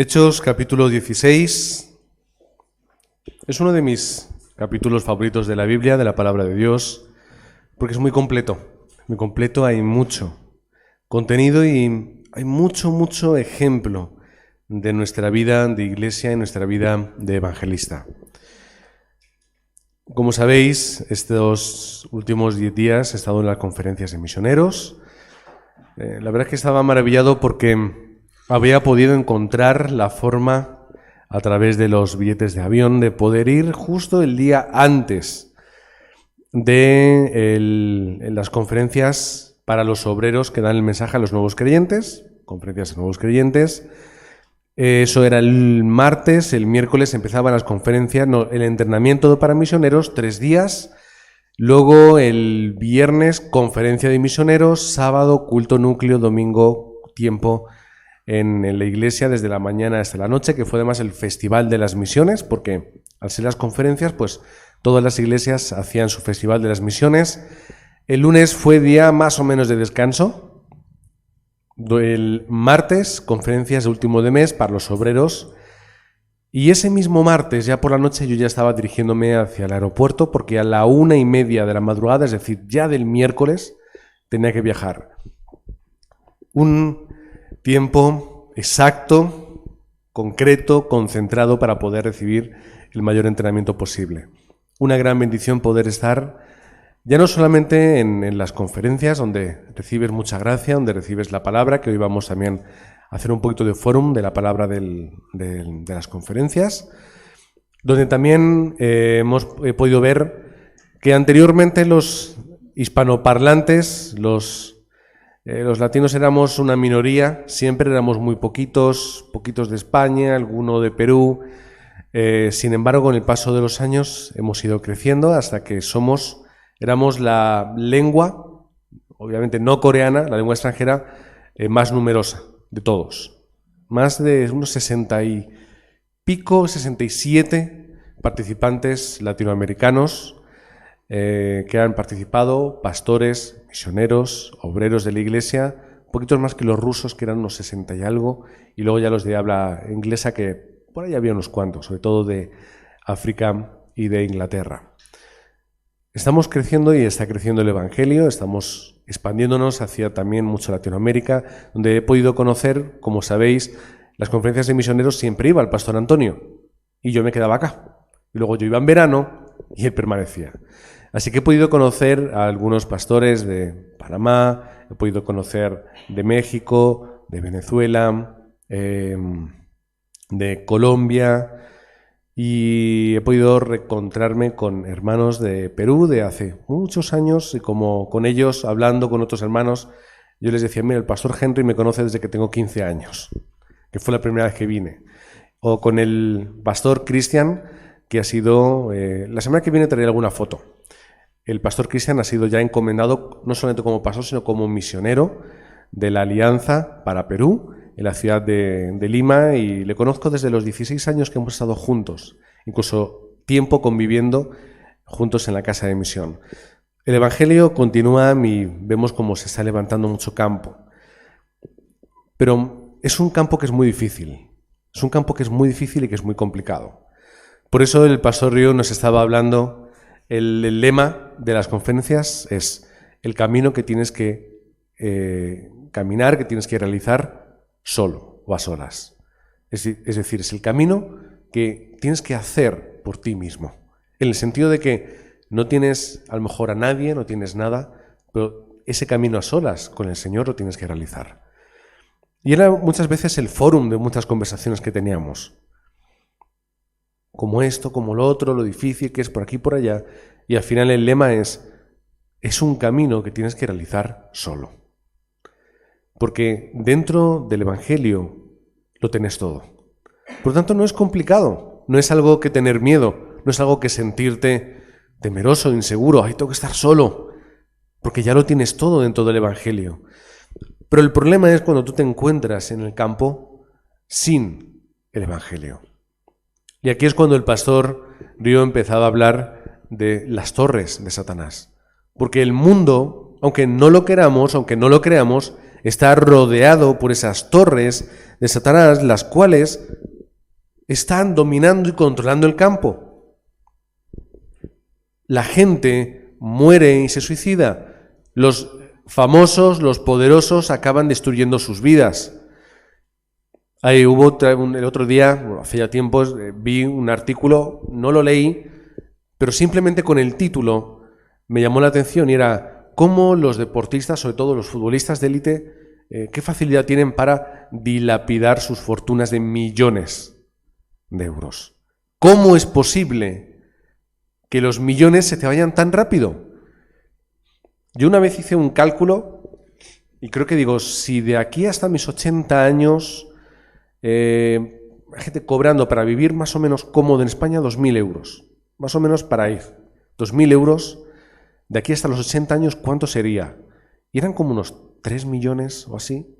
Hechos capítulo 16 es uno de mis capítulos favoritos de la Biblia, de la Palabra de Dios, porque es muy completo. Muy completo, hay mucho contenido y hay mucho ejemplo de nuestra vida de iglesia y nuestra vida de evangelista. Como sabéis, estos últimos 10 días he estado en las conferencias de misioneros. La verdad es que estaba maravillado porque había podido encontrar la forma, a través de los billetes de avión, de poder ir justo el día antes de las conferencias para los obreros que dan el mensaje a los nuevos creyentes, conferencias de nuevos creyentes. Eso era el martes, el miércoles empezaban las conferencias, el entrenamiento para misioneros, 3 días. Luego el viernes, conferencia de misioneros, sábado, culto núcleo, domingo, tiempo en la iglesia desde la mañana hasta la noche, que fue además el festival de las misiones, porque al ser las conferencias, pues todas las iglesias hacían su festival de las misiones. El lunes fue día más o menos de descanso. El martes, conferencias de último de mes para los obreros. Y ese mismo martes, ya por la noche, yo ya estaba dirigiéndome hacia el aeropuerto, porque a la 1:30 de la madrugada, es decir, ya del miércoles, tenía que viajar. Un tiempo exacto, concreto, concentrado para poder recibir el mayor entrenamiento posible. Una gran bendición poder estar ya no solamente en las conferencias, donde recibes mucha gracia, donde recibes la palabra, que hoy vamos también a hacer un poquito de fórum de la palabra de las conferencias, donde también hemos podido ver que anteriormente los hispanoparlantes, los latinos éramos una minoría, siempre éramos muy poquitos de España, alguno de Perú. Sin embargo, con el paso de los años hemos ido creciendo hasta que éramos la lengua, obviamente no coreana, la lengua extranjera más numerosa de todos. Más de unos 60 y pico, 67 participantes latinoamericanos que han participado, pastores, misioneros, obreros de la iglesia, poquitos más que los rusos, que eran unos 60 y algo, y luego ya los de habla inglesa, que por ahí había unos cuantos, sobre todo de África y de Inglaterra. Estamos creciendo y está creciendo el Evangelio, estamos expandiéndonos hacia también mucho Latinoamérica, donde he podido conocer, como sabéis, las conferencias de misioneros siempre iba el pastor Antonio, y yo me quedaba acá. Y luego yo iba en verano y él permanecía. Así que he podido conocer a algunos pastores de Panamá, he podido conocer de México, de Venezuela, de Colombia, y he podido reencontrarme con hermanos de Perú de hace muchos años, y como con ellos, hablando con otros hermanos, yo les decía, mira, el pastor Henry me conoce desde que tengo 15 años, que fue la primera vez que vine. O con el pastor Cristian, que ha sido, la semana que viene traeré alguna foto. El pastor Cristian ha sido ya encomendado no solamente como pastor, sino como misionero de la Alianza para Perú, en la ciudad de Lima, y le conozco desde los 16 años que hemos estado juntos, incluso tiempo conviviendo juntos en la casa de misión. El Evangelio continúa y vemos cómo se está levantando mucho campo, pero es un campo que es muy difícil, es un campo que es muy difícil y que es muy complicado. Por eso el pastor Río nos estaba hablando, el lema de las conferencias es el camino que tienes que caminar, que tienes que realizar solo o a solas. Es decir, es el camino que tienes que hacer por ti mismo, en el sentido de que no tienes a lo mejor a nadie, no tienes nada, pero ese camino a solas con el Señor lo tienes que realizar. Y era muchas veces el fórum de muchas conversaciones que teníamos. Como esto, como lo otro, lo difícil que es por aquí y por allá. Y al final el lema es un camino que tienes que realizar solo. Porque dentro del Evangelio lo tenés todo. Por lo tanto, no es complicado, no es algo que tener miedo, no es algo que sentirte temeroso, inseguro, ay, tengo que estar solo, porque ya lo tienes todo dentro del Evangelio. Pero el problema es cuando tú te encuentras en el campo sin el Evangelio. Y aquí es cuando el pastor Río empezaba a hablar de las torres de Satanás. Porque el mundo, aunque no lo queramos, aunque no lo creamos, está rodeado por esas torres de Satanás, las cuales están dominando y controlando el campo. La gente muere y se suicida. Los famosos, los poderosos acaban destruyendo sus vidas. Ahí el otro día, hace ya tiempos, vi un artículo, no lo leí, pero simplemente con el título me llamó la atención y era cómo los deportistas, sobre todo los futbolistas de élite, qué facilidad tienen para dilapidar sus fortunas de millones de euros. ¿Cómo es posible que los millones se te vayan tan rápido? Yo una vez hice un cálculo y creo que digo, si de aquí hasta mis 80 años hay gente cobrando para vivir más o menos cómodo en España 2.000 euros, más o menos para ir. 2.000 euros, de aquí hasta los 80 años, ¿cuánto sería? Y eran como unos 3 millones o así.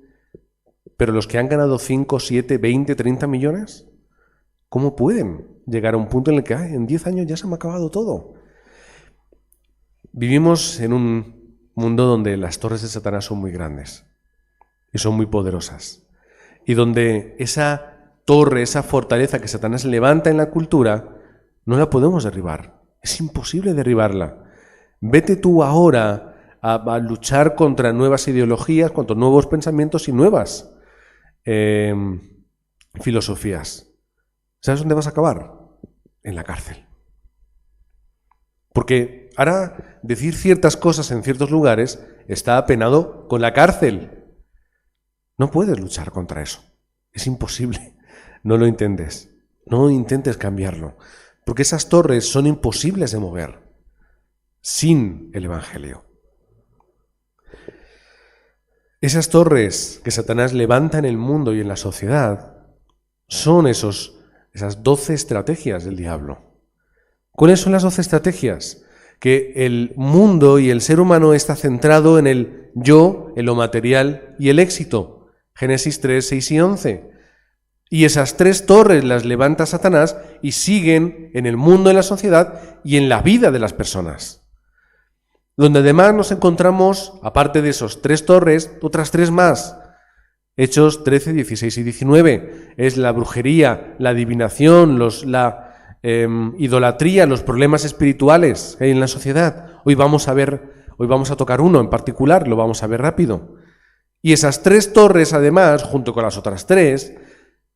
Pero los que han ganado 5, 7, 20, 30 millones, ¿cómo pueden llegar a un punto en el que en 10 años ya se me ha acabado todo? Vivimos en un mundo donde las torres de Satanás son muy grandes y son muy poderosas. Y donde esa torre, esa fortaleza que Satanás levanta en la cultura, no la podemos derribar. Es imposible derribarla. Vete tú ahora a luchar contra nuevas ideologías, contra nuevos pensamientos y nuevas filosofías. ¿Sabes dónde vas a acabar? En la cárcel. Porque ahora decir ciertas cosas en ciertos lugares está apenado con la cárcel. No puedes luchar contra eso. Es imposible. No lo intentes. No intentes cambiarlo. Porque esas torres son imposibles de mover sin el Evangelio. Esas torres que Satanás levanta en el mundo y en la sociedad son esas 12 estrategias del diablo. ¿Cuáles son las 12 estrategias? Que el mundo y el ser humano está centrado en el yo, en lo material y el éxito. Génesis 3, 6 y 11. Y esas 3 torres las levanta Satanás y siguen en el mundo, en la sociedad y en la vida de las personas. Donde además nos encontramos, aparte de esos 3 torres, otras 3 más. Hechos 13, 16 y 19. Es la brujería, la adivinación, la idolatría, los problemas espirituales que hay en la sociedad. Hoy vamos a tocar uno en particular, lo vamos a ver rápido. Y esas 3 torres, además, junto con las otras 3,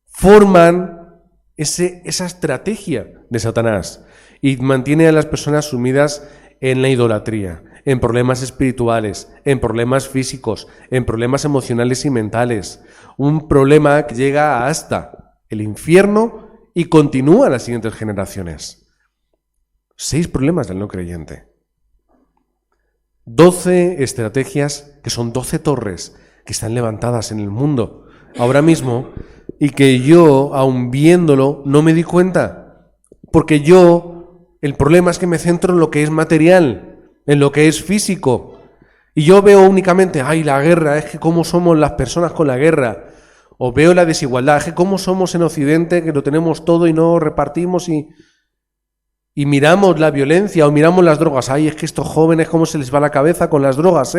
forman esa estrategia de Satanás y mantiene a las personas sumidas en la idolatría, en problemas espirituales, en problemas físicos, en problemas emocionales y mentales. Un problema que llega hasta el infierno y continúa a las siguientes generaciones. 6 problemas del no creyente. 12 estrategias que son 12 torres que están levantadas en el mundo ahora mismo y que yo, aun viéndolo, no me di cuenta. Porque el problema es que me centro en lo que es material, en lo que es físico. Y yo veo únicamente, la guerra, es que cómo somos las personas con la guerra. O veo la desigualdad, es que cómo somos en Occidente, que lo tenemos todo y no repartimos y miramos la violencia o miramos las drogas. Es que estos jóvenes cómo se les va la cabeza con las drogas,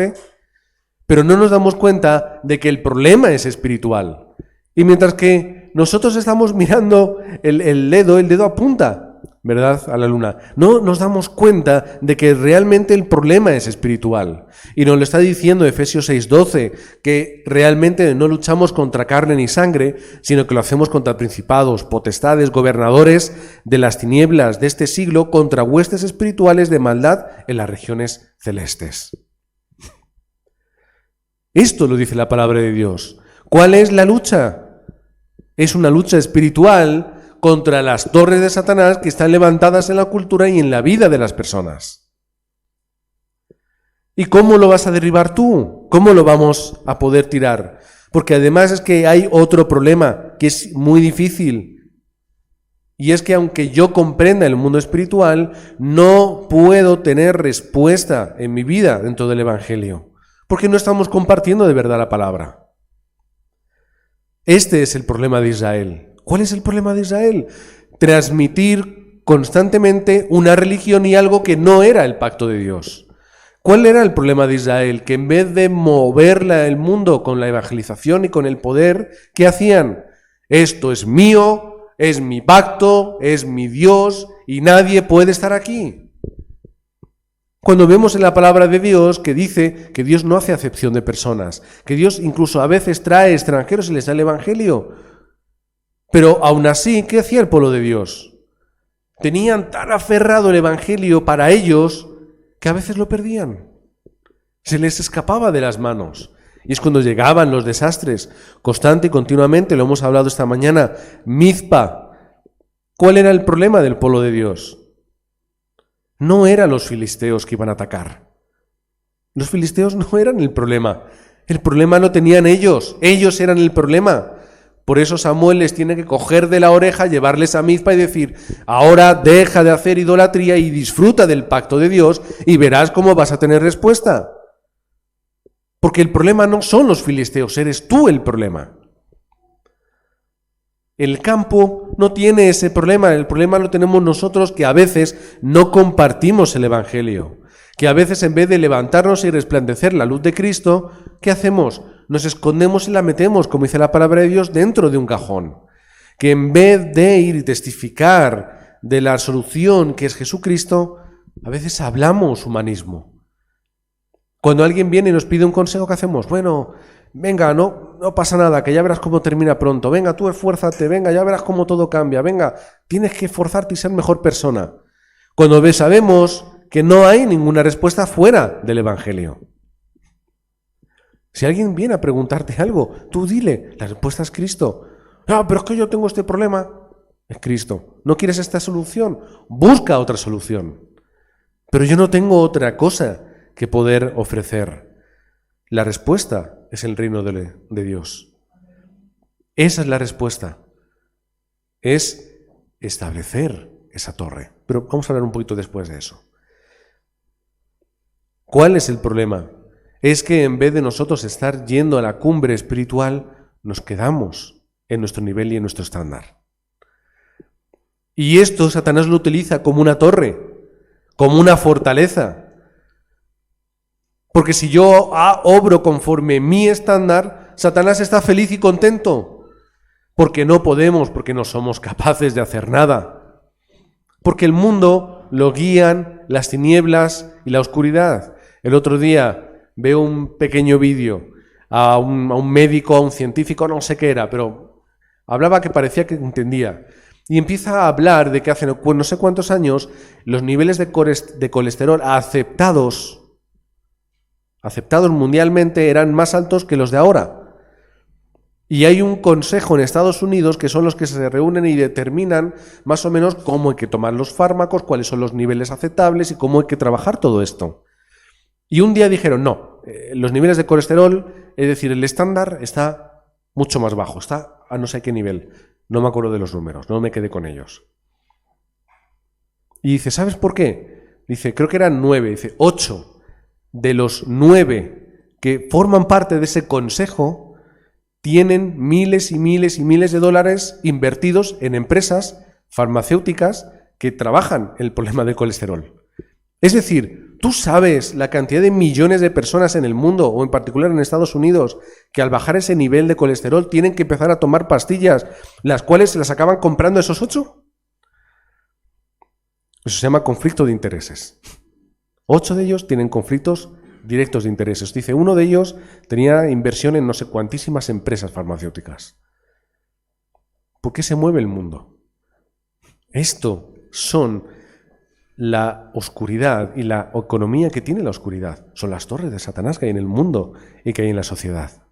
Pero no nos damos cuenta de que el problema es espiritual. Y mientras que nosotros estamos mirando el dedo apunta, ¿verdad?, a la luna. No nos damos cuenta de que realmente el problema es espiritual. Y nos lo está diciendo Efesios 6:12, que realmente no luchamos contra carne ni sangre, sino que lo hacemos contra principados, potestades, gobernadores de las tinieblas de este siglo, contra huestes espirituales de maldad en las regiones celestes. Esto lo dice la palabra de Dios. ¿Cuál es la lucha? Es una lucha espiritual contra las torres de Satanás que están levantadas en la cultura y en la vida de las personas. ¿Y cómo lo vas a derribar tú? ¿Cómo lo vamos a poder tirar? Porque además es que hay otro problema que es muy difícil. Y es que aunque yo comprenda el mundo espiritual, no puedo tener respuesta en mi vida dentro del Evangelio. Porque no estamos compartiendo de verdad la palabra. Este es el problema de Israel. ¿Cuál es el problema de Israel? Transmitir constantemente una religión y algo que no era el pacto de Dios. ¿Cuál era el problema de Israel? Que en vez de mover el mundo con la evangelización y con el poder, ¿qué hacían? Esto es mío, es mi pacto, es mi Dios y nadie puede estar aquí. Cuando vemos en la palabra de Dios que dice que Dios no hace acepción de personas, que Dios incluso a veces trae extranjeros y les da el evangelio, pero aún así, ¿qué hacía el pueblo de Dios? Tenían tan aferrado el evangelio para ellos que a veces lo perdían. Se les escapaba de las manos. Y es cuando llegaban los desastres, constante y continuamente, lo hemos hablado esta mañana, Mizpa. ¿Cuál era el problema del pueblo de Dios? No eran los filisteos que iban a atacar. Los filisteos no eran el problema. El problema lo tenían ellos eran el problema. Por eso Samuel les tiene que coger de la oreja, llevarles a Mizpa y decir, ahora deja de hacer idolatría y disfruta del pacto de Dios y verás cómo vas a tener respuesta. Porque el problema no son los filisteos, eres tú el problema. El campo no tiene ese problema, el problema lo tenemos nosotros que a veces no compartimos el evangelio. Que a veces en vez de levantarnos y resplandecer la luz de Cristo, ¿qué hacemos? Nos escondemos y la metemos, como dice la palabra de Dios, dentro de un cajón. Que en vez de ir y testificar de la solución que es Jesucristo, a veces hablamos humanismo. Cuando alguien viene y nos pide un consejo, ¿qué hacemos? Bueno, venga, no pasa nada, que ya verás cómo termina pronto. Venga, tú esfuérzate, venga, ya verás cómo todo cambia. Venga, tienes que esforzarte y ser mejor persona. Cuando sabemos que no hay ninguna respuesta fuera del evangelio. Si alguien viene a preguntarte algo, tú dile, la respuesta es Cristo. Ah, pero es que yo tengo este problema. Es Cristo. ¿No quieres esta solución? Busca otra solución. Pero yo no tengo otra cosa que poder ofrecer. La respuesta es el reino de Dios. Esa es la respuesta. Es establecer esa torre. Pero vamos a hablar un poquito después de eso. ¿Cuál es el problema? Es que en vez de nosotros estar yendo a la cumbre espiritual, nos quedamos en nuestro nivel y en nuestro estándar. Y esto Satanás lo utiliza como una torre, como una fortaleza. Porque si yo obro conforme mi estándar, Satanás está feliz y contento. Porque no podemos, porque no somos capaces de hacer nada. Porque el mundo lo guían las tinieblas y la oscuridad. El otro día veo un pequeño vídeo a un médico, a un científico, no sé qué era, pero hablaba que parecía que entendía. Y empieza a hablar de que hace no sé cuántos años los niveles de colesterol aceptados mundialmente eran más altos que los de ahora. Y hay un consejo en Estados Unidos que son los que se reúnen y determinan más o menos cómo hay que tomar los fármacos, cuáles son los niveles aceptables y cómo hay que trabajar todo esto. Y un día dijeron, no, los niveles de colesterol, es decir, el estándar está mucho más bajo, está a no sé qué nivel. No me acuerdo de los números, no me quedé con ellos. Y dice, ¿sabes por qué? Dice, creo que eran 9, dice, 8 de los 9 que forman parte de ese consejo tienen miles y miles y miles de dólares invertidos en empresas farmacéuticas que trabajan el problema del colesterol. Es decir, ¿tú sabes la cantidad de millones de personas en el mundo, o en particular en Estados Unidos, que al bajar ese nivel de colesterol tienen que empezar a tomar pastillas, las cuales se las acaban comprando esos 8? Eso se llama conflicto de intereses. 8 de ellos tienen conflictos directos de intereses. Dice, uno de ellos tenía inversión en no sé cuantísimas empresas farmacéuticas. ¿Por qué se mueve el mundo? Esto son la oscuridad y la economía que tiene la oscuridad. Son las torres de Satanás que hay en el mundo y que hay en la sociedad.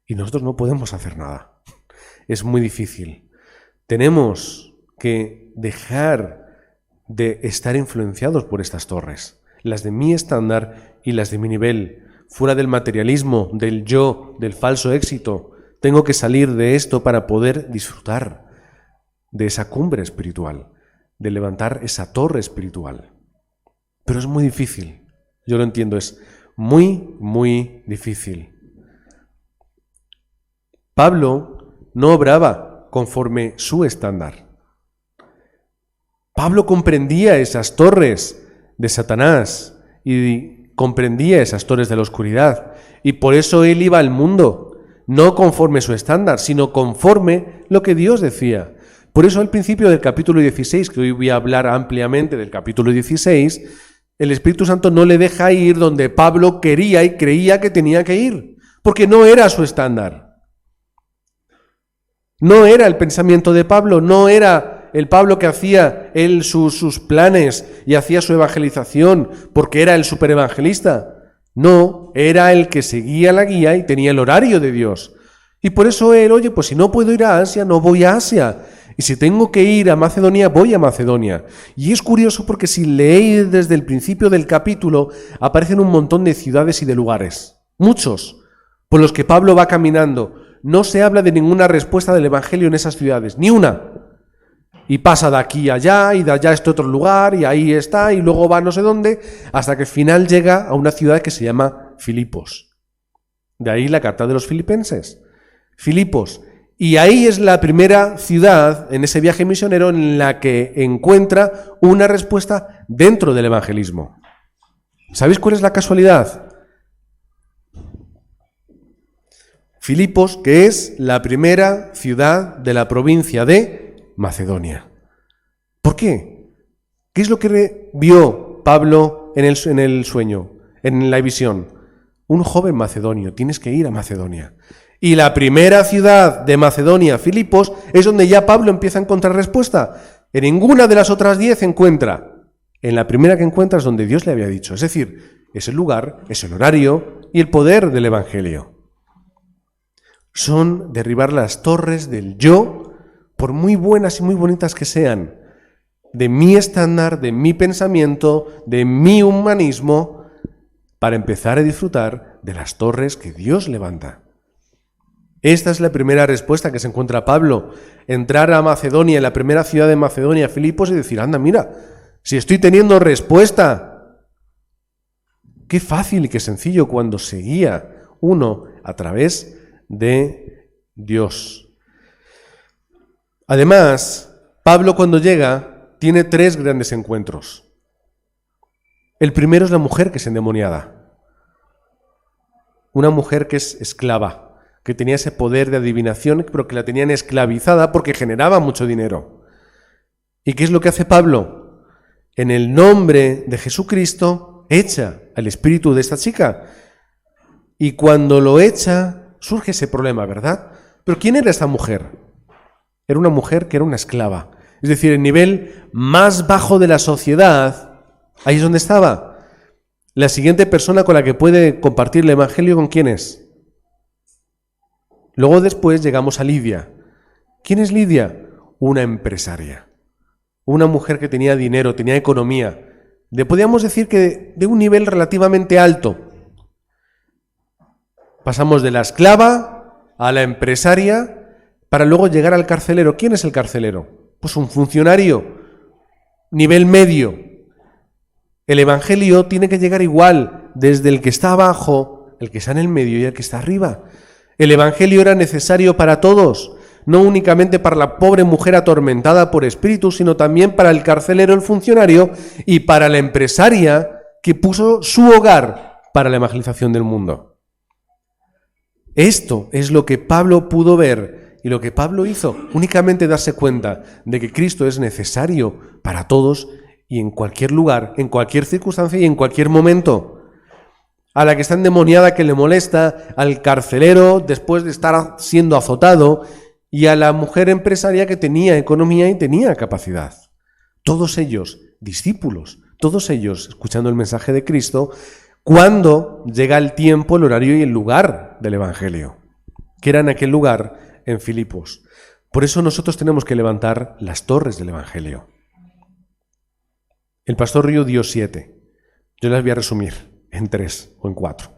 Y nosotros no podemos hacer nada. Es muy difícil. Tenemos que dejar de estar influenciados por estas torres, las de mi estándar y las de mi nivel, fuera del materialismo, del yo, del falso éxito. Tengo que salir de esto para poder disfrutar de esa cumbre espiritual, de levantar esa torre espiritual. Pero es muy difícil, yo lo entiendo, es muy, muy difícil. Pablo no obraba conforme su estándar. Pablo comprendía esas torres de Satanás y comprendía esas torres de la oscuridad. Y por eso él iba al mundo, no conforme su estándar, sino conforme lo que Dios decía. Por eso al principio del capítulo 16, que hoy voy a hablar ampliamente del capítulo 16, el Espíritu Santo no le deja ir donde Pablo quería y creía que tenía que ir, porque no era su estándar. No era el pensamiento de Pablo, no era el Pablo que hacía él sus planes y hacía su evangelización porque era el superevangelista. No, era el que seguía la guía y tenía el horario de Dios. Y por eso él, oye, pues si no puedo ir a Asia, no voy a Asia. Y si tengo que ir a Macedonia, voy a Macedonia. Y es curioso porque si leéis desde el principio del capítulo, aparecen un montón de ciudades y de lugares. Muchos, por los que Pablo va caminando. No se habla de ninguna respuesta del Evangelio en esas ciudades, ni una. Y pasa de aquí a allá, y de allá a este otro lugar, y ahí está, y luego va no sé dónde, hasta que al final llega a una ciudad que se llama Filipos. De ahí la carta de los filipenses. Filipos. Y ahí es la primera ciudad, en ese viaje misionero, en la que encuentra una respuesta dentro del evangelismo. ¿Sabéis cuál es la casualidad? Filipos, que es la primera ciudad de la provincia de Macedonia. ¿Por qué? ¿Qué es lo que vio Pablo en el sueño, en la visión? Un joven macedonio, tienes que ir a Macedonia. Y la primera ciudad de Macedonia, Filipos, es donde ya Pablo empieza a encontrar respuesta. En ninguna de las otras 10 encuentra. En la primera que encuentra es donde Dios le había dicho. Es decir, es el lugar, es el horario y el poder del Evangelio. Son derribar las torres del yo, por muy buenas y muy bonitas que sean, de mi estándar, de mi pensamiento, de mi humanismo, para empezar a disfrutar de las torres que Dios levanta. Esta es la primera respuesta que se encuentra Pablo, entrar a Macedonia, en la primera ciudad de Macedonia, Filipos, y decir, anda, mira, si estoy teniendo respuesta. Qué fácil y qué sencillo cuando se guía uno a través de Dios. Además, Pablo cuando llega tiene 3 grandes encuentros. El primero es la mujer que es endemoniada. Una mujer que es esclava, que tenía ese poder de adivinación, pero que la tenían esclavizada porque generaba mucho dinero. ¿Y qué es lo que hace Pablo? En el nombre de Jesucristo, echa al espíritu de esta chica. Y cuando lo echa, surge ese problema, ¿verdad? Pero ¿quién era esta mujer? Era una mujer que era una esclava. Es decir, el nivel más bajo de la sociedad, ahí es donde estaba. La siguiente persona con la que puede compartir el Evangelio, ¿con quién es? Luego después llegamos a Lidia. ¿Quién es Lidia? Una empresaria. Una mujer que tenía dinero, tenía economía. Podríamos decir que de un nivel relativamente alto. Pasamos de la esclava a la empresaria para luego llegar al carcelero. ¿Quién es el carcelero? Pues un funcionario, nivel medio. El Evangelio tiene que llegar igual, desde el que está abajo, el que está en el medio y el que está arriba. El Evangelio era necesario para todos, no únicamente para la pobre mujer atormentada por espíritus, sino también para el carcelero, el funcionario, y para la empresaria que puso su hogar para la evangelización del mundo. Esto es lo que Pablo pudo ver y lo que Pablo hizo, únicamente darse cuenta de que Cristo es necesario para todos y en cualquier lugar, en cualquier circunstancia y en cualquier momento. A la que está endemoniada que le molesta, al carcelero después de estar siendo azotado y a la mujer empresaria que tenía economía y tenía capacidad. Todos ellos, discípulos, todos ellos escuchando el mensaje de Cristo, cuando llega el tiempo, el horario y el lugar del Evangelio, que era en aquel lugar en Filipos. Por eso nosotros tenemos que levantar las torres del Evangelio. El pastor Río dio 7. Yo las voy a resumir en 3 o en 4.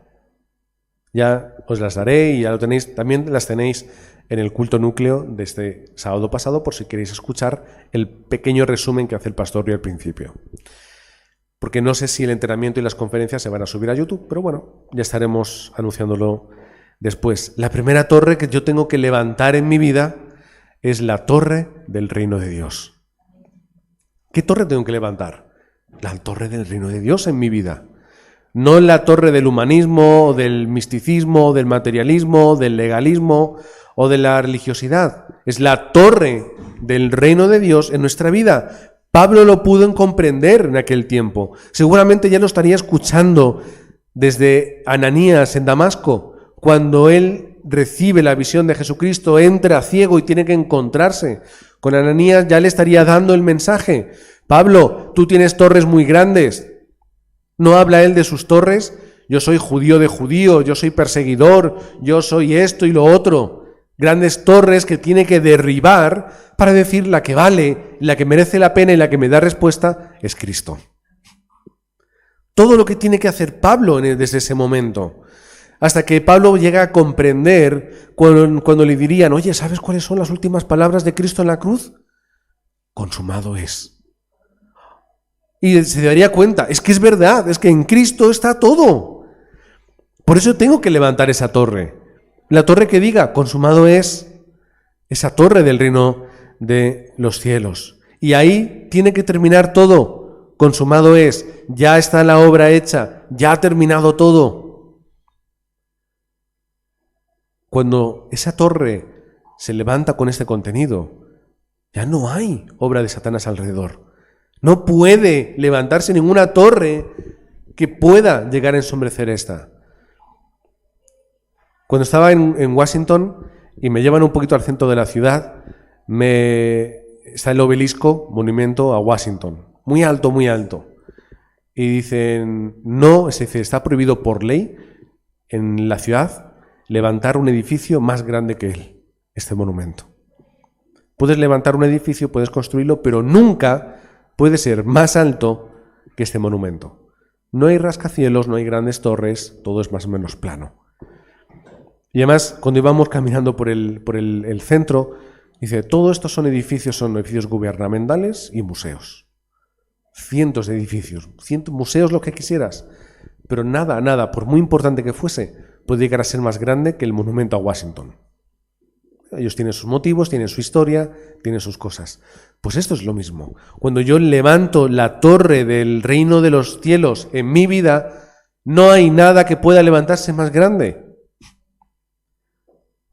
Ya os las daré y ya lo tenéis, también las tenéis en el culto núcleo de este sábado pasado por si queréis escuchar el pequeño resumen que hace el pastor Río al principio. Porque no sé si el entrenamiento y las conferencias se van a subir a YouTube, pero bueno, ya estaremos anunciándolo después. La primera torre que yo tengo que levantar en mi vida es la torre del reino de Dios. ¿Qué torre tengo que levantar? La torre del reino de Dios en mi vida. No la torre del humanismo, del misticismo, del materialismo, del legalismo o de la religiosidad. Es la torre del reino de Dios en nuestra vida. Pablo lo pudo comprender en aquel tiempo. Seguramente ya lo estaría escuchando desde Ananías en Damasco, cuando él recibe la visión de Jesucristo, entra ciego y tiene que encontrarse con Ananías, ya le estaría dando el mensaje. Pablo, tú tienes torres muy grandes. ¿No habla él de sus torres? Yo soy judío de judío, yo soy perseguidor, yo soy esto y lo otro. Grandes torres que tiene que derribar para decir la que vale, la que merece la pena y la que me da respuesta es Cristo. Todo lo que tiene que hacer Pablo desde ese momento, hasta que Pablo llega a comprender cuando le dirían, oye, ¿sabes cuáles son las últimas palabras de Cristo en la cruz? Consumado es. Y se daría cuenta, es que es verdad, es que en Cristo está todo. Por eso tengo que levantar esa torre. La torre que diga, consumado es, esa torre del reino de los cielos. Y ahí tiene que terminar todo. Consumado es, ya está la obra hecha, ya ha terminado todo. Cuando esa torre se levanta con este contenido, ya no hay obra de Satanás alrededor. No puede levantarse ninguna torre que pueda llegar a ensombrecer esta. Cuando estaba en Washington y me llevan un poquito al centro de la ciudad, está el obelisco, monumento a Washington, muy alto, muy alto. Y dicen, no, es decir, está prohibido por ley en la ciudad levantar un edificio más grande que él, este monumento. Puedes levantar un edificio, puedes construirlo, pero nunca puede ser más alto que este monumento. No hay rascacielos, no hay grandes torres, todo es más o menos plano. Y además, cuando íbamos caminando por el centro, dice, todo esto son edificios gubernamentales y museos. Cientos de edificios, museos, lo que quisieras. Pero nada, por muy importante que fuese, puede llegar a ser más grande que el monumento a Washington. Ellos tienen sus motivos, tienen su historia, tienen sus cosas. Pues esto es lo mismo. Cuando yo levanto la torre del reino de los cielos en mi vida, no hay nada que pueda levantarse más grande.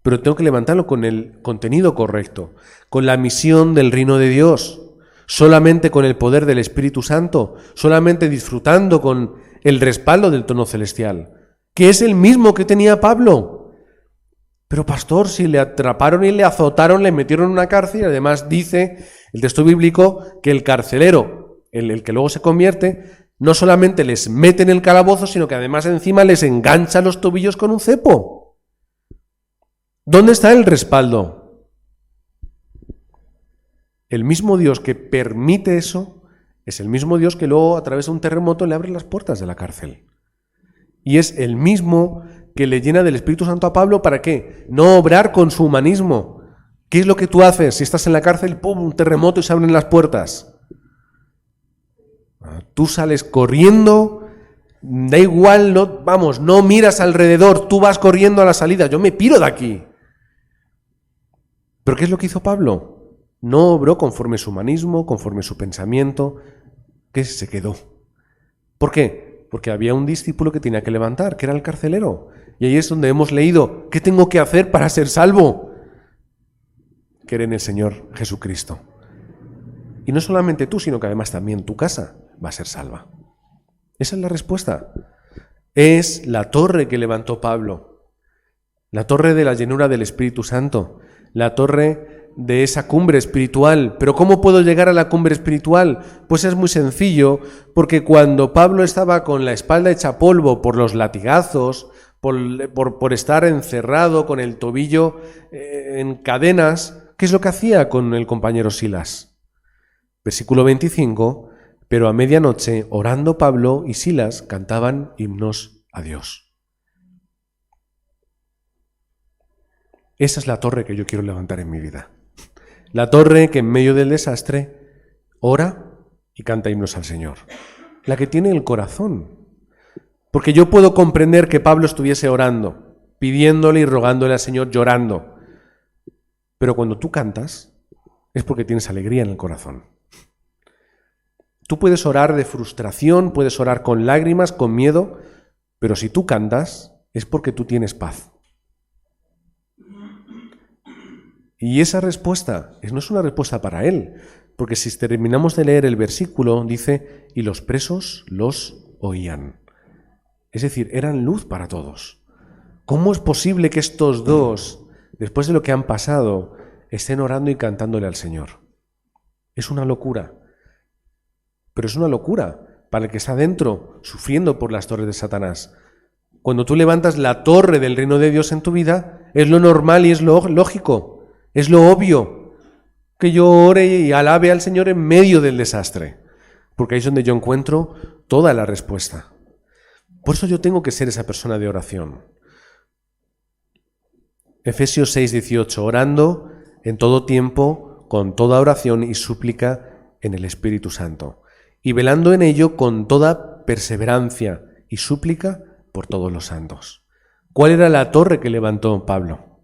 Pero tengo que levantarlo con el contenido correcto, con la misión del reino de Dios, solamente con el poder del Espíritu Santo, solamente disfrutando con el respaldo del trono celestial, que es el mismo que tenía Pablo. Pero pastor, si le atraparon y le azotaron, le metieron en una cárcel, y además dice el texto bíblico que el carcelero, el que luego se convierte, no solamente les mete en el calabozo, sino que además encima les engancha los tobillos con un cepo. ¿Dónde está el respaldo? El mismo Dios que permite eso es el mismo Dios que luego a través de un terremoto le abre las puertas de la cárcel. Y es el mismo que le llena del Espíritu Santo a Pablo, ¿para qué? No obrar con su humanismo. ¿Qué es lo que tú haces si estás en la cárcel? ¡Pum! Un terremoto y se abren las puertas. Tú sales corriendo, da igual, no miras alrededor, tú vas corriendo a la salida. Yo me piro de aquí. ¿Pero qué es lo que hizo Pablo? No obró conforme su humanismo, conforme su pensamiento, que se quedó. ¿Por qué? Porque había un discípulo que tenía que levantar, que era el carcelero. Y ahí es donde hemos leído, ¿qué tengo que hacer para ser salvo? Creer en el Señor Jesucristo. Y no solamente tú, sino que además también tu casa va a ser salva. Esa es la respuesta. Es la torre que levantó Pablo. La torre de la llenura del Espíritu Santo. La torre de esa cumbre espiritual. ¿Pero cómo puedo llegar a la cumbre espiritual? Pues es muy sencillo, porque cuando Pablo estaba con la espalda hecha polvo por los latigazos, por estar encerrado con el tobillo en cadenas, ¿qué es lo que hacía con el compañero Silas? Versículo 25, pero a medianoche, orando Pablo y Silas cantaban himnos a Dios. Esa es la torre que yo quiero levantar en mi vida. La torre que en medio del desastre ora y canta himnos al Señor. La que tiene el corazón. Porque yo puedo comprender que Pablo estuviese orando, pidiéndole y rogándole al Señor, llorando. Pero cuando tú cantas, es porque tienes alegría en el corazón. Tú puedes orar de frustración, puedes orar con lágrimas, con miedo, Pero si tú cantas, es porque tú tienes paz. Y esa respuesta no es una respuesta para él, porque si terminamos de leer el versículo, dice, y los presos los oían. Es decir, eran luz para todos. ¿Cómo es posible que estos dos, después de lo que han pasado, estén orando y cantándole al Señor? Es una locura. Pero es una locura para el que está dentro, sufriendo por las torres de Satanás. Cuando tú levantas la torre del reino de Dios en tu vida, es lo normal y es lo lógico, es lo obvio, que yo ore y alabe al Señor en medio del desastre, porque ahí es donde yo encuentro toda la respuesta. Por eso yo tengo que ser esa persona de oración. Efesios 6:18, orando en todo tiempo, con toda oración y súplica en el Espíritu Santo, y velando en ello con toda perseverancia y súplica por todos los santos. ¿Cuál era la torre que levantó Pablo?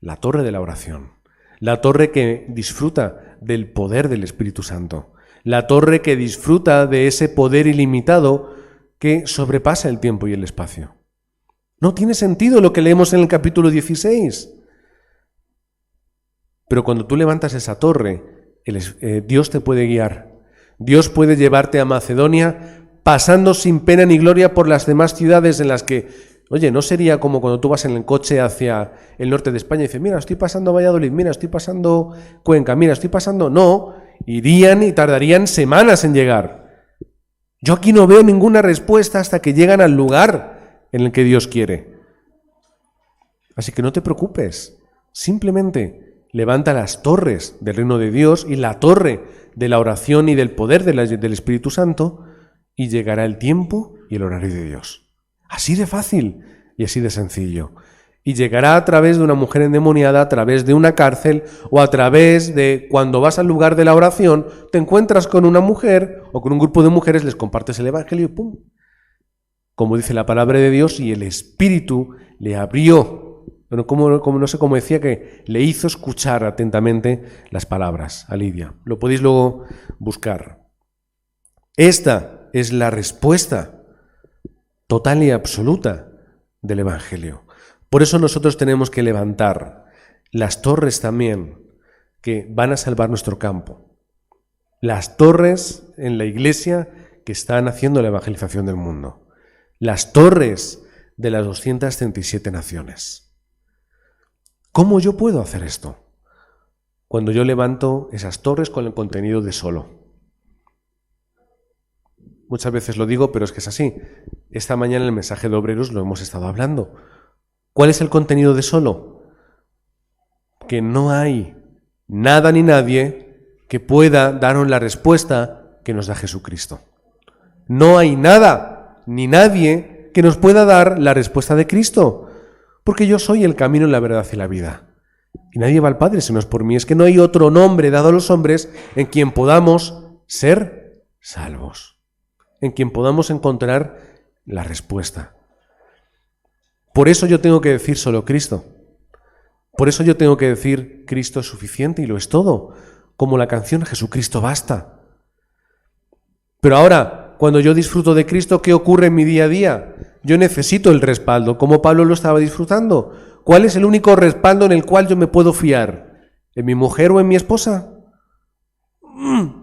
La torre de la oración. La torre que disfruta del poder del Espíritu Santo. La torre que disfruta de ese poder ilimitado que sobrepasa el tiempo y el espacio. No tiene sentido lo que leemos en el capítulo 16. Pero cuando tú levantas esa torre, Dios te puede guiar. Dios puede llevarte a Macedonia pasando sin pena ni gloria por las demás ciudades en las que, oye, no sería como cuando tú vas en el coche hacia el norte de España y dices, mira, estoy pasando Valladolid, mira, estoy pasando Cuenca, mira, estoy pasando... No, irían y tardarían semanas en llegar. Yo aquí no veo ninguna respuesta hasta que llegan al lugar en el que Dios quiere. Así que no te preocupes, simplemente levanta las torres del reino de Dios y la torre de la oración y del poder del Espíritu Santo, y llegará el tiempo y el horario de Dios. Así de fácil y así de sencillo. Y llegará a través de una mujer endemoniada, a través de una cárcel, o a través de cuando vas al lugar de la oración, te encuentras con una mujer o con un grupo de mujeres, les compartes el Evangelio y ¡pum! Como dice la palabra de Dios, y el Espíritu le abrió, bueno, como no sé cómo decía, que le hizo escuchar atentamente las palabras a Lidia. Lo podéis luego buscar. Esta es la respuesta total y absoluta del Evangelio. Por eso nosotros tenemos que levantar las torres también que van a salvar nuestro campo. Las torres en la iglesia que están haciendo la evangelización del mundo. Las torres de las 237 naciones. ¿Cómo yo puedo hacer esto? Cuando yo levanto esas torres con el contenido de solo. Muchas veces lo digo, pero es que es así. Esta mañana en el mensaje de Obreros lo hemos estado hablando. ¿Cuál es el contenido de solo? Que no hay nada ni nadie que pueda darnos la respuesta que nos da Jesucristo. No hay nada ni nadie que nos pueda dar la respuesta de Cristo, porque yo soy el camino, la verdad y la vida. Y nadie va al Padre si no es por mí. Es que no hay otro nombre dado a los hombres en quien podamos ser salvos, en quien podamos encontrar la respuesta. Por eso yo tengo que decir solo Cristo. Por eso yo tengo que decir Cristo es suficiente y lo es todo. Como la canción Jesucristo basta. Pero ahora, cuando yo disfruto de Cristo, ¿qué ocurre en mi día a día? Yo necesito el respaldo, como Pablo lo estaba disfrutando. ¿Cuál es el único respaldo en el cual yo me puedo fiar? ¿En mi mujer o en mi esposa?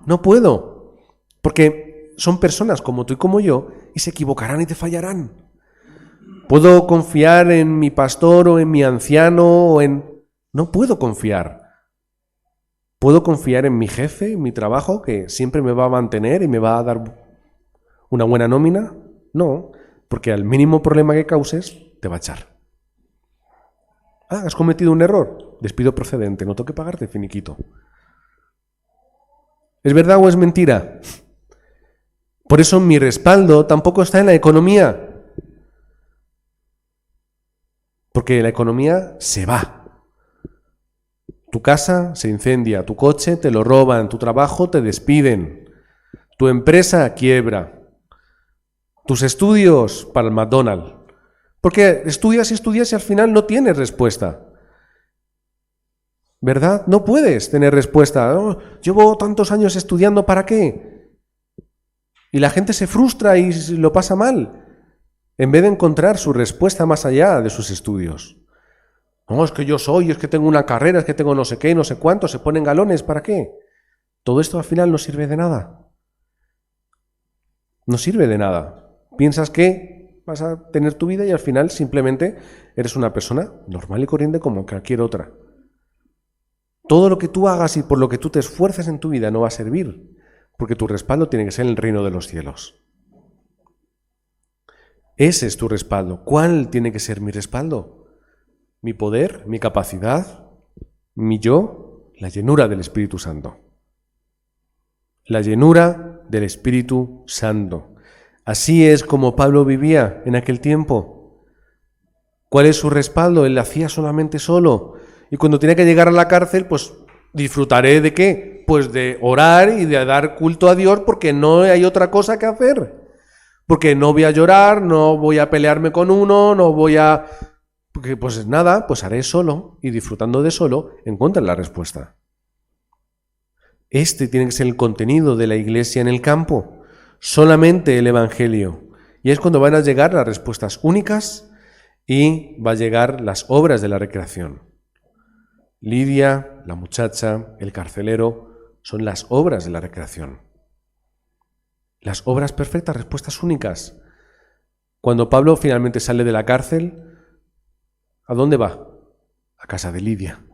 No puedo. Porque son personas como tú y como yo y se equivocarán y te fallarán. ¿Puedo confiar en mi pastor o en mi anciano No puedo confiar. ¿Puedo confiar en mi jefe, en mi trabajo, que siempre me va a mantener y me va a dar una buena nómina? No, porque al mínimo problema que causes, te va a echar. Ah, has cometido un error. Despido procedente, no tengo que pagarte, finiquito. ¿Es verdad o es mentira? Por eso mi respaldo tampoco está en la economía. Porque la economía se va. Tu casa se incendia, tu coche te lo roban, tu trabajo te despiden, tu empresa quiebra, tus estudios para el McDonald's. Porque estudias y al final no tienes respuesta. ¿Verdad? No puedes tener respuesta. Oh, llevo tantos años estudiando, ¿para qué? Y la gente se frustra y lo pasa mal. en vez de encontrar su respuesta más allá de sus estudios. No, es que yo soy, es que tengo una carrera, es que tengo no sé qué, no sé cuánto, se ponen galones, ¿para qué? Todo esto al final no sirve de nada. No sirve de nada. Piensas que vas a tener tu vida y al final simplemente eres una persona normal y corriente como cualquier otra. Todo lo que tú hagas y por lo que tú te esfuerces en tu vida no va a servir, porque tu respaldo tiene que ser el reino de los cielos. Ese es tu respaldo. ¿Cuál tiene que ser mi respaldo? Mi poder, mi capacidad, mi yo, la llenura del Espíritu Santo. La llenura del Espíritu Santo. Así es como Pablo vivía en aquel tiempo. ¿Cuál es su respaldo? Él lo hacía solamente solo. Y cuando tenía que llegar a la cárcel, pues disfrutaré ¿de qué? Pues de orar y de dar culto a Dios porque no hay otra cosa que hacer. Porque no voy a llorar, no voy a pelearme con uno, no voy a... Porque pues nada, pues haré solo y disfrutando de solo encuentran la respuesta. Este tiene que ser el contenido de la iglesia en el campo, solamente el Evangelio. Y es cuando van a llegar las respuestas únicas y va a llegar las obras de la recreación. Lidia, la muchacha, el carcelero, son las obras de la recreación. Las obras perfectas, respuestas únicas. Cuando Pablo finalmente sale de la cárcel, ¿a dónde va? A casa de Lidia.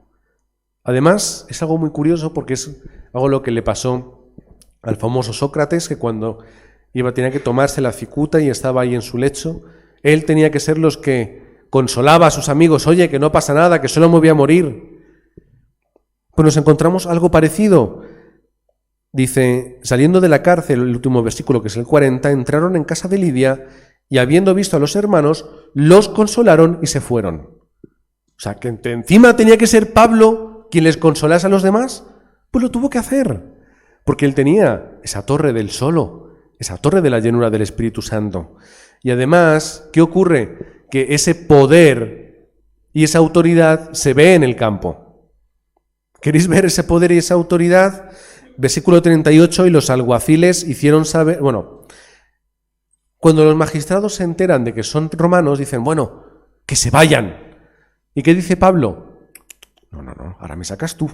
Además, es algo muy curioso porque es algo lo que le pasó al famoso Sócrates, que cuando tenía que tomarse la cicuta y estaba ahí en su lecho, él tenía que ser los que consolaba a sus amigos, oye, que no pasa nada, que solo me voy a morir. Pues nos encontramos algo parecido. Dice, saliendo de la cárcel, el último versículo, que es el 40, entraron en casa de Lidia y habiendo visto a los hermanos, los consolaron y se fueron. O sea, que encima tenía que ser Pablo quien les consolase a los demás, pues lo tuvo que hacer, porque él tenía esa torre del solo, esa torre de la llenura del Espíritu Santo. Y además, ¿qué ocurre? Que ese poder y esa autoridad se ve en el campo. ¿Queréis ver ese poder y esa autoridad? Versículo 38, y los alguaciles hicieron saber... Bueno, cuando los magistrados se enteran de que son romanos, dicen, bueno, que se vayan. ¿Y qué dice Pablo? No, ahora me sacas tú.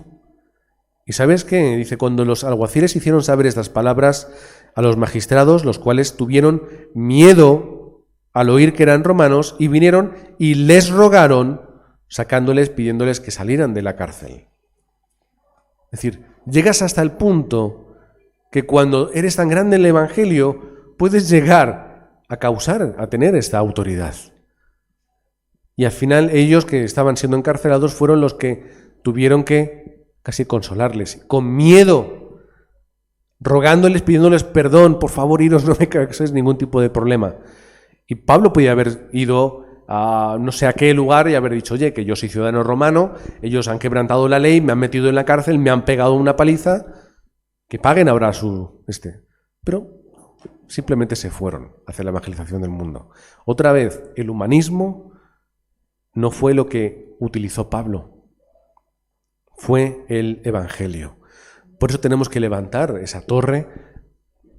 ¿Y sabes qué? Dice, cuando los alguaciles hicieron saber estas palabras a los magistrados, los cuales tuvieron miedo al oír que eran romanos, y vinieron y les rogaron, sacándoles, pidiéndoles que salieran de la cárcel. Es decir, llegas hasta el punto que cuando eres tan grande en el Evangelio, puedes llegar a tener esta autoridad. Y al final ellos que estaban siendo encarcelados fueron los que tuvieron que casi consolarles, con miedo, rogándoles, pidiéndoles perdón, por favor, iros, no me causéis ningún tipo de problema. Y Pablo podía haber ido a no sé a qué lugar y haber dicho, oye, que yo soy ciudadano romano, ellos han quebrantado la ley, me han metido en la cárcel, me han pegado una paliza, que paguen ahora su... Pero simplemente se fueron hacia la evangelización del mundo. Otra vez, el humanismo no fue lo que utilizó Pablo, fue el Evangelio. Por eso tenemos que levantar esa torre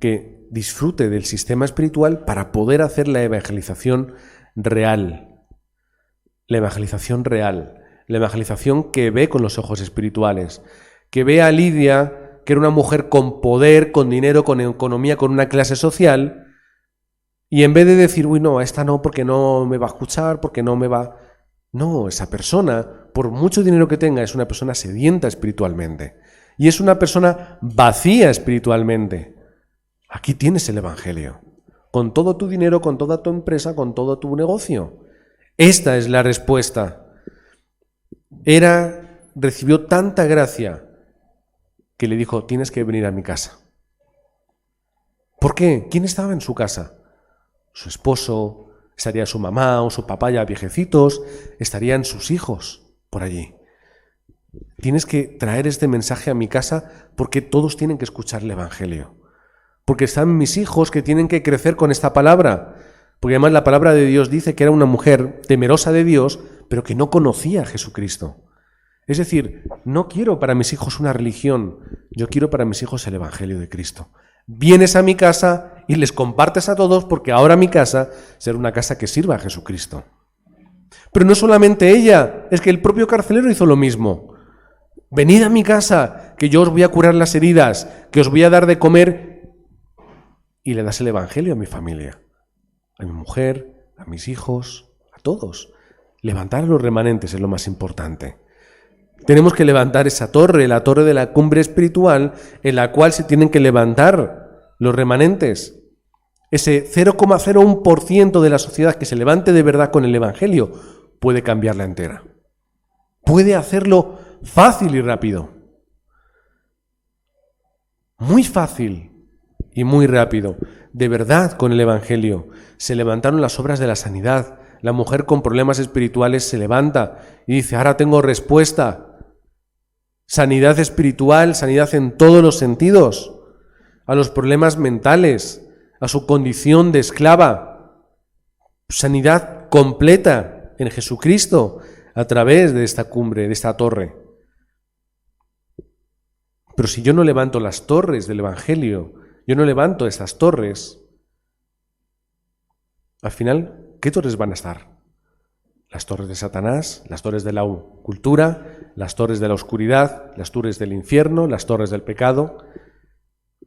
que disfrute del sistema espiritual para poder hacer la evangelización real. La evangelización real, la evangelización que ve con los ojos espirituales, que ve a Lidia, que era una mujer con poder, con dinero, con economía, con una clase social, y en vez de decir, uy, no, a esta no, porque no me va a escuchar, porque no me va... No, esa persona, por mucho dinero que tenga, es una persona sedienta espiritualmente. Y es una persona vacía espiritualmente. Aquí tienes el Evangelio. Con todo tu dinero, con toda tu empresa, con todo tu negocio. Esta es la respuesta. Recibió tanta gracia que le dijo, tienes que venir a mi casa. ¿Por qué? ¿Quién estaba en su casa? Su esposo, estaría su mamá o su papá ya viejecitos, estarían sus hijos por allí. Tienes que traer este mensaje a mi casa porque todos tienen que escuchar el Evangelio. Porque están mis hijos que tienen que crecer con esta palabra. Porque además la palabra de Dios dice que era una mujer temerosa de Dios, pero que no conocía a Jesucristo. Es decir, no quiero para mis hijos una religión, yo quiero para mis hijos el Evangelio de Cristo. Vienes a mi casa y les compartes a todos, porque ahora mi casa será una casa que sirva a Jesucristo. Pero no solamente ella, es que el propio carcelero hizo lo mismo. Venid a mi casa, que yo os voy a curar las heridas, que os voy a dar de comer. Y le das el evangelio a mi familia, a mi mujer, a mis hijos, a todos. Levantar a los remanentes es lo más importante. Tenemos que levantar esa torre, la torre de la cumbre espiritual, en la cual se tienen que levantar los remanentes. Ese 0,01% de la sociedad que se levante de verdad con el evangelio puede cambiarla entera. Puede hacerlo fácil y rápido. Muy fácil y muy rápido. De verdad, con el evangelio se levantaron las obras de la sanidad. La mujer con problemas espirituales se levanta y dice, ahora tengo respuesta. Sanidad espiritual, sanidad en todos los sentidos. A los problemas mentales, a su condición de esclava. Sanidad completa en Jesucristo a través de esta cumbre, de esta torre. Pero si yo no levanto las torres del evangelio, yo no levanto estas torres, al final, ¿qué torres van a estar? Las torres de Satanás, las torres de la cultura, las torres de la oscuridad, las torres del infierno, las torres del pecado.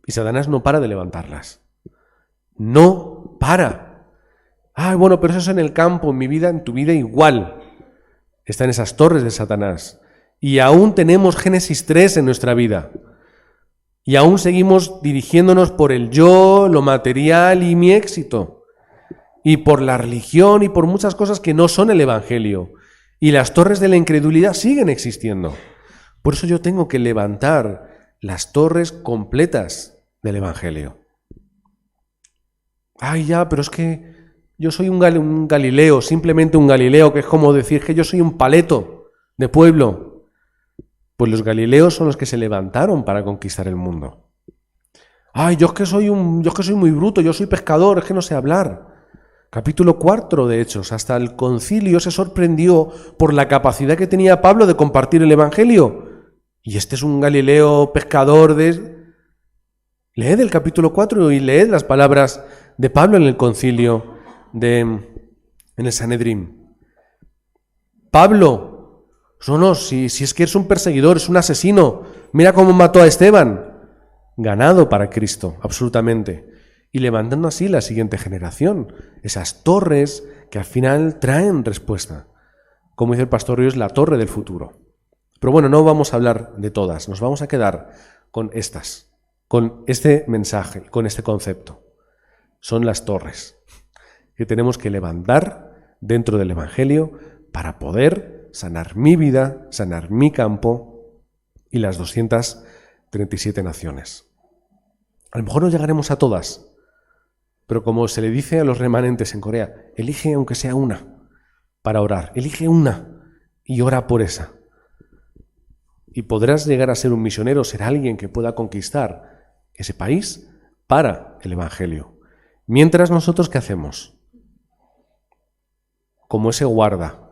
Y Satanás no para de levantarlas. No para. Bueno, pero eso es en el campo, en mi vida, en tu vida igual. Están esas torres de Satanás. Y aún tenemos Génesis 3 en nuestra vida. Y aún seguimos dirigiéndonos por el yo, lo material y mi éxito. Y por la religión y por muchas cosas que no son el evangelio. Y las torres de la incredulidad siguen existiendo. Por eso yo tengo que levantar las torres completas del evangelio. Pero es que yo soy un Galileo, simplemente un Galileo, que es como decir que yo soy un paleto de pueblo. Pues los Galileos son los que se levantaron para conquistar el mundo. Yo es que soy muy bruto, yo soy pescador, es que no sé hablar. Capítulo 4 de Hechos, hasta el concilio se sorprendió por la capacidad que tenía Pablo de compartir el evangelio. Y este es un Galileo pescador de... Leed el capítulo 4 y leed las palabras de Pablo en el concilio en el Sanedrín. Pablo, si es que es un perseguidor, es un asesino, mira cómo mató a Esteban. Ganado para Cristo, absolutamente. Y levantando así la siguiente generación, esas torres que al final traen respuesta. Como dice el pastor Ríos, la torre del futuro. Pero bueno, no vamos a hablar de todas, nos vamos a quedar con estas, con este mensaje, con este concepto. Son las torres que tenemos que levantar dentro del evangelio para poder sanar mi vida, sanar mi campo y las 237 naciones. A lo mejor no llegaremos a todas, pero como se le dice a los remanentes en Corea, elige aunque sea una para orar, elige una y ora por esa. Y podrás llegar a ser un misionero, ser alguien que pueda conquistar ese país para el evangelio. Mientras nosotros, ¿qué hacemos? Como ese guarda,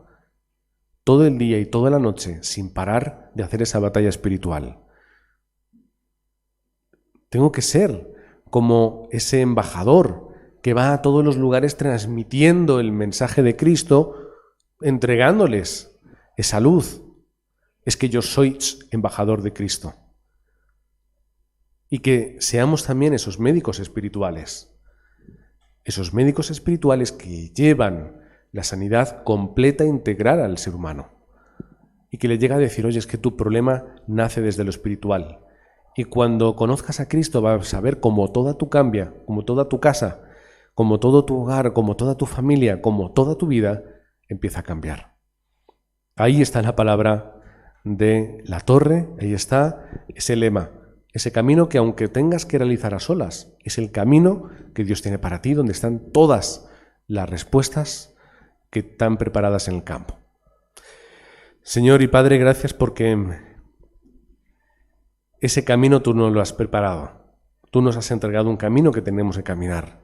todo el día y toda la noche, sin parar de hacer esa batalla espiritual. Tengo que ser como ese embajador que va a todos los lugares transmitiendo el mensaje de Cristo, entregándoles esa luz. Es que yo soy embajador de Cristo. Y que seamos también esos médicos espirituales. Esos médicos espirituales que llevan la sanidad completa e integral al ser humano. Y que le llega a decir, oye, es que tu problema nace desde lo espiritual. Y cuando conozcas a Cristo vas a ver cómo toda tu cambia, como toda tu casa, como todo tu hogar, como toda tu familia, como toda tu vida empieza a cambiar. Ahí está la palabra de la torre, ahí está ese lema, ese camino que aunque tengas que realizar a solas, es el camino que Dios tiene para ti, donde están todas las respuestas que están preparadas en el campo. Señor y Padre, gracias porque ese camino tú nos lo has preparado. Tú nos has entregado un camino que tenemos que caminar.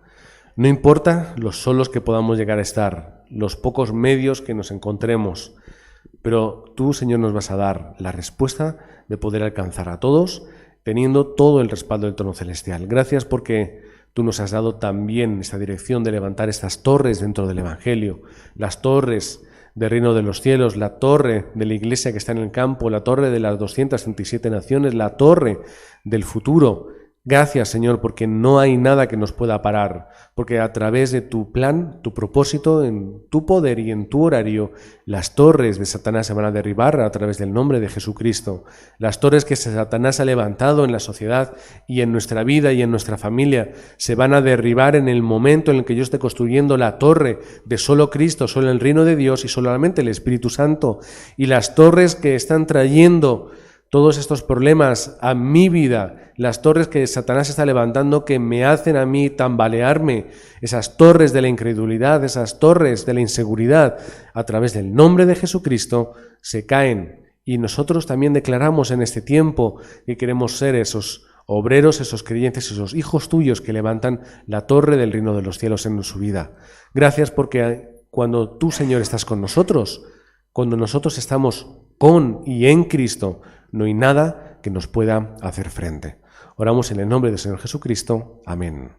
No importa los solos que podamos llegar a estar, los pocos medios que nos encontremos, pero tú, Señor, nos vas a dar la respuesta de poder alcanzar a todos teniendo todo el respaldo del trono celestial. Gracias porque tú nos has dado también esta dirección de levantar estas torres dentro del Evangelio, las torres del reino de los cielos, la torre de la iglesia que está en el campo, la torre de las 237 naciones, la torre del futuro. Gracias, Señor, porque no hay nada que nos pueda parar, porque a través de tu plan, tu propósito, en tu poder y en tu horario, las torres de Satanás se van a derribar a través del nombre de Jesucristo. Las torres que Satanás ha levantado en la sociedad y en nuestra vida y en nuestra familia se van a derribar en el momento en el que yo esté construyendo la torre de solo Cristo, solo el reino de Dios y solamente el Espíritu Santo. Y las torres que están trayendo todos estos problemas a mi vida, las torres que Satanás está levantando que me hacen a mí tambalearme, esas torres de la incredulidad, esas torres de la inseguridad, a través del nombre de Jesucristo, se caen. Y nosotros también declaramos en este tiempo que queremos ser esos obreros, esos creyentes, esos hijos tuyos que levantan la torre del reino de los cielos en su vida. Gracias porque cuando tú, Señor, estás con nosotros, cuando nosotros estamos con y en Cristo, no hay nada que nos pueda hacer frente. Oramos en el nombre del Señor Jesucristo. Amén.